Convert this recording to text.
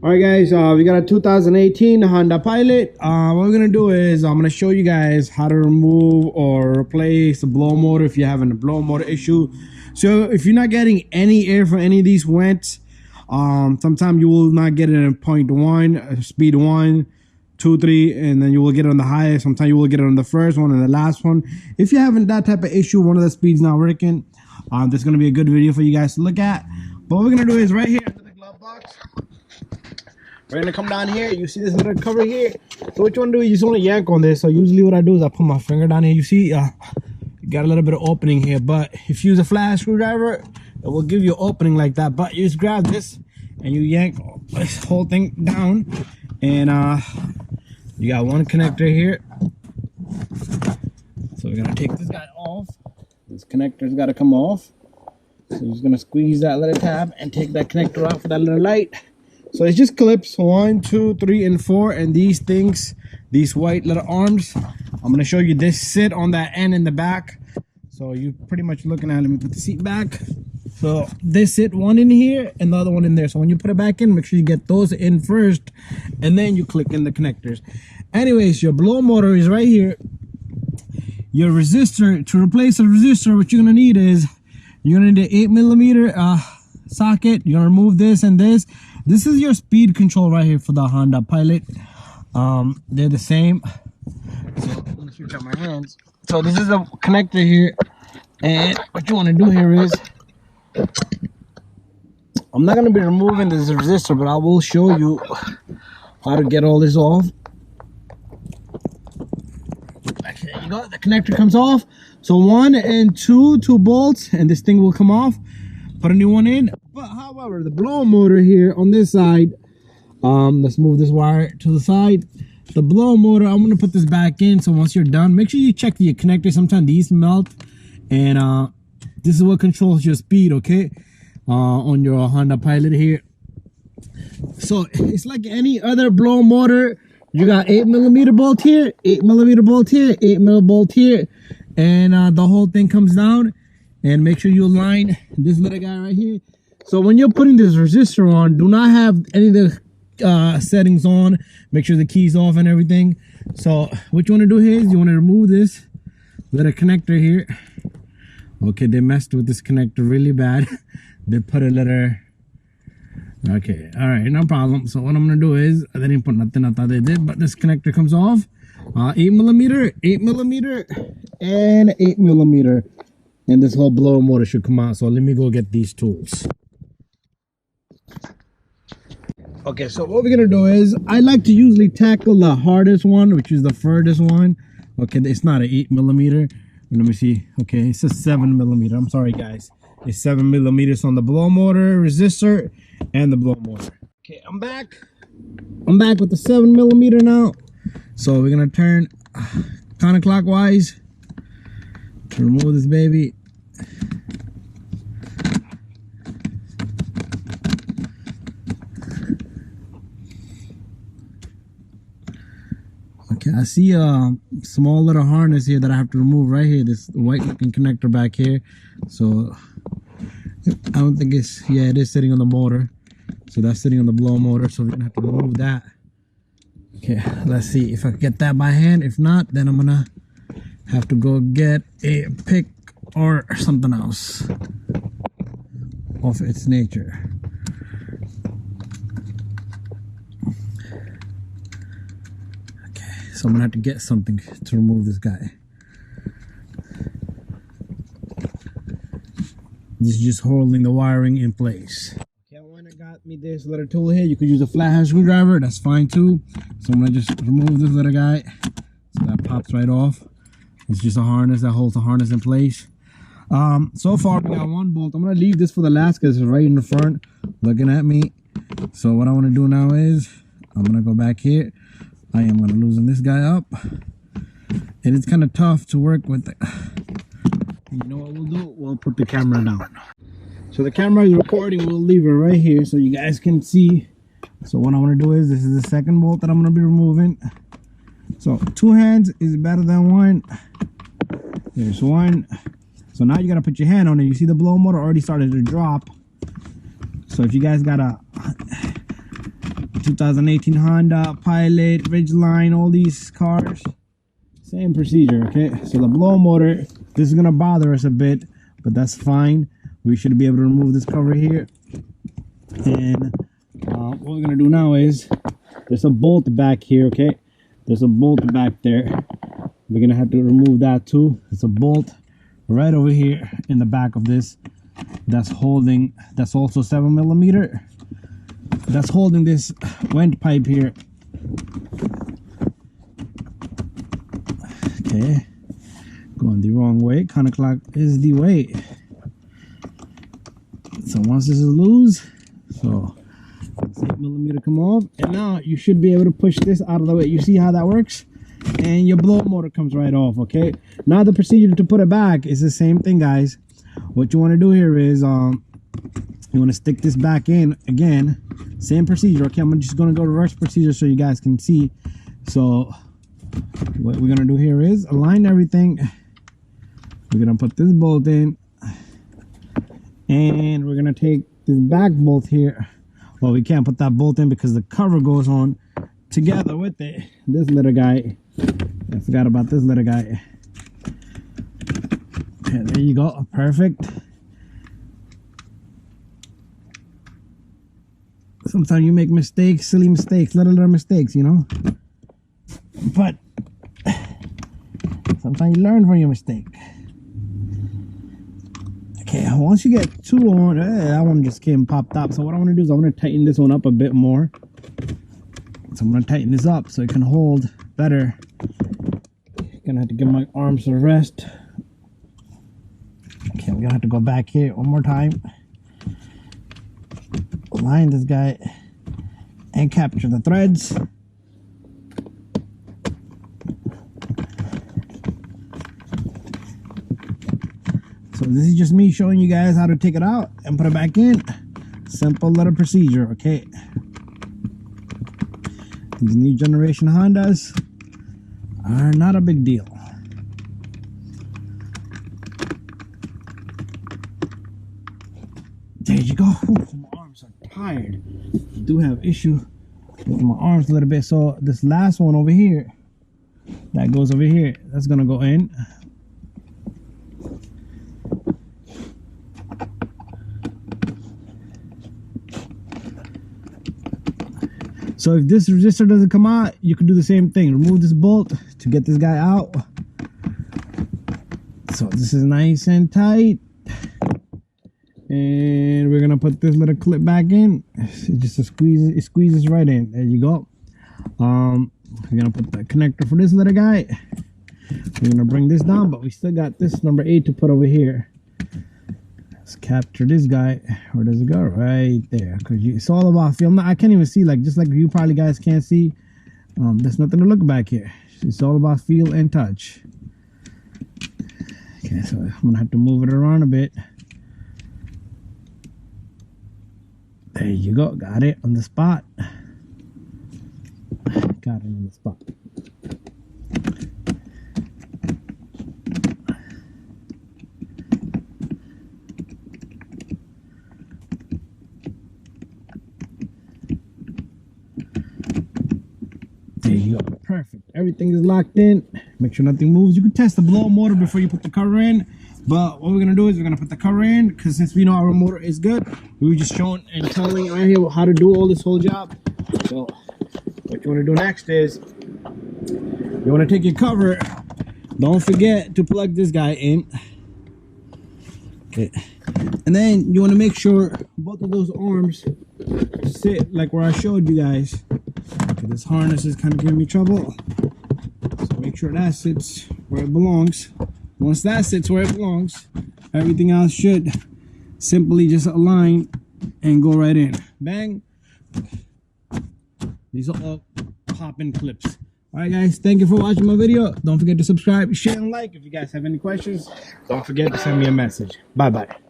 All right, guys, we got a 2018 Honda Pilot. What we're gonna do is I'm gonna show you guys how to remove or replace the blow motor if you're having a blow motor issue. So if you're not getting any air from any of these vents, sometimes you will not get it in point one, speed 1, 2, 3, and then you will get it on the highest. Sometimes you will get it on the first one and the last one. If you're having that type of issue, one of the speeds not working, this is gonna be a good video for you guys to look at. But what we're gonna do is right here under the glove box. We're gonna come down here. You see this little cover here? So what you wanna do is you just wanna yank on this. So usually what I do is I put my finger down here. You see, you got a little bit of opening here. But if you use a flat screwdriver, it will give you an opening like that. But you just grab this and you yank this whole thing down. And you got one connector here. So we're gonna take this guy off. This connector's gotta come off. So you're just gonna squeeze that little tab and take that connector off for that little light. So it's just clips 1, 2, 3, and 4, and these things, these white little arms, I'm gonna show you this sit on that end in the back. So you pretty much looking at, let me put the seat back. So this sit one in here and the other one in there. So when you put it back in, make sure you get those in first, and then you click in the connectors. Anyways, your blow motor is right here. Your resistor, to replace a resistor, what you're gonna need is you're gonna need an 8mm socket. You're gonna remove this and this. This is your speed control right here for the Honda Pilot. They're the same. So let me switch out my hands. So this is a connector here, and what you want to do here is, I'm not going to be removing this resistor, but I will show you how to get all this off. Okay, you go. The connector comes off. So 1 and 2 bolts, and this thing will come off. Put a new one in. But however, the blow motor here on this side, let's move this wire to the side. The blow motor, I'm gonna put this back in. So once you're done, make sure you check the connector. Sometimes these melt, and this is what controls your speed, okay, on your Honda Pilot here. So it's like any other blow motor. You got 8mm bolt here, 8mm bolt here, 8mm bolt here, and the whole thing comes down. And make sure you align this little guy right here. So when you're putting this resistor on, do not have any of the settings on. Make sure the key's off and everything. So what you want to do here is you want to remove this little connector here. Okay, they messed with this connector really bad. They put a little... Okay, all right, no problem. So what I'm going to do is, they didn't put nothing, I thought they did, but this connector comes off. 8mm, 8mm, and 8mm. And this whole blower motor should come out. So let me go get these tools. Okay, so what we're gonna do is, I like to usually tackle the hardest one, which is the furthest one. Okay, it's not an 8mm. Let me see. Okay, it's a 7mm. I'm sorry, guys. It's 7mm on the blow motor, resistor, and the blow motor. Okay, I'm back. I'm back with the 7mm now. So we're gonna turn counterclockwise to remove this baby. Okay, I see a small little harness here that I have to remove right here. This white looking connector back here. So I don't think it's, yeah, it is sitting on the motor. So that's sitting on the blow motor. So we're gonna have to remove that. Okay, let's see if I can get that by hand. If not, then I'm gonna have to go get a pick or something else of its nature. Okay, so I'm gonna have to get something to remove this guy. This is just holding the wiring in place. Okay, I went and got me this little tool here. You could use a flathead screwdriver, that's fine too. So I'm gonna just remove this little guy. So that pops right off. It's just a harness that holds the harness in place. So far we got one bolt. I'm gonna leave this for the last because it's right in the front looking at me. So what I want to do now is I'm gonna go back here. I am gonna loosen this guy up, and it's kind of tough to work with. You know what we'll do? We'll put the camera down. So the camera is recording. We'll leave it right here so you guys can see. So what I want to do is, this is the second bolt that I'm gonna be removing. So 2 hands is better than 1. There's 1. So now you gotta put your hand on it. You see the blow motor already started to drop. So if you guys gotta 2018 Honda Pilot, Ridgeline, all these cars, same procedure. Okay, so the blow motor, this is gonna bother us a bit, but that's fine. We should be able to remove this cover here. And what we're gonna do now is, there's a bolt back here. Okay, there's a bolt back there. We're gonna have to remove that too. It's a bolt right over here in the back of this. That's holding, that's also 7mm. That's holding this vent pipe here. Okay, going the wrong way. Counterclock is the way. So once this is loose, so 8mm come off, and now you should be able to push this out of the way. You see how that works? And your blow motor comes right off. Okay, now the procedure to put it back is the same thing, guys. What you want to do here is you want to stick this back in again, same procedure. Okay, I'm just going to go reverse procedure so you guys can see. So what we're going to do here is align everything. We're going to put this bolt in, and we're going to take this back bolt here. Well, we can't put that bolt in because the cover goes on together with it. This little guy, I forgot about this little guy. Okay, there you go, perfect. Sometimes you make mistakes, silly mistakes, little mistakes, you know. But sometimes you learn from your mistake. Okay, once you get two on, that one just came popped up. So what I want to do is I want to tighten this one up a bit more. So I'm going to tighten this up so it can hold better. Gonna have to give my arms a rest. Okay, we're gonna have to go back here one more time. Align this guy and capture the threads. So this is just me showing you guys how to take it out and put it back in. Simple little procedure, okay? These new generation Hondas are not a big deal. There you go. Ooh, my arms are tired. I do have issue with my arms a little bit. So this last one over here, that goes over here, that's gonna go in. So if this resistor doesn't come out, you can do the same thing. Remove this bolt to get this guy out. So this is nice and tight. And we're gonna put this little clip back in. It's just a squeeze, it squeezes right in. There you go. We're gonna put the connector for this little guy. We're gonna bring this down, but we still got this number 8 to put over here. Let's capture this guy. Where does it go? Right there. Because it's all about feel. I can't even see, like, just like you probably guys can't see. There's nothing to look back here. It's all about feel and touch. Okay, so I'm gonna have to move it around a bit. There you go. Got it on the spot. Got it on the spot. There you go. Perfect. Everything is locked in. Make sure nothing moves. You can test the blow motor before you put the cover in. But what we're going to do is we're going to put the cover in, because since we know our motor is good, we were just showing and telling you right here how to do all this whole job. So what you want to do next is you want to take your cover. Don't forget to plug this guy in. Okay. And then you want to make sure both of those arms sit like where I showed you guys. Okay, this harness is kind of giving me trouble. So make sure that sits where it belongs. Once that sits where it belongs, everything else should simply just align and go right in. Bang. These are all pop-in clips. All right, guys, thank you for watching my video. Don't forget to subscribe, share, and like. If you guys have any questions, don't forget to send me a message. Bye-bye.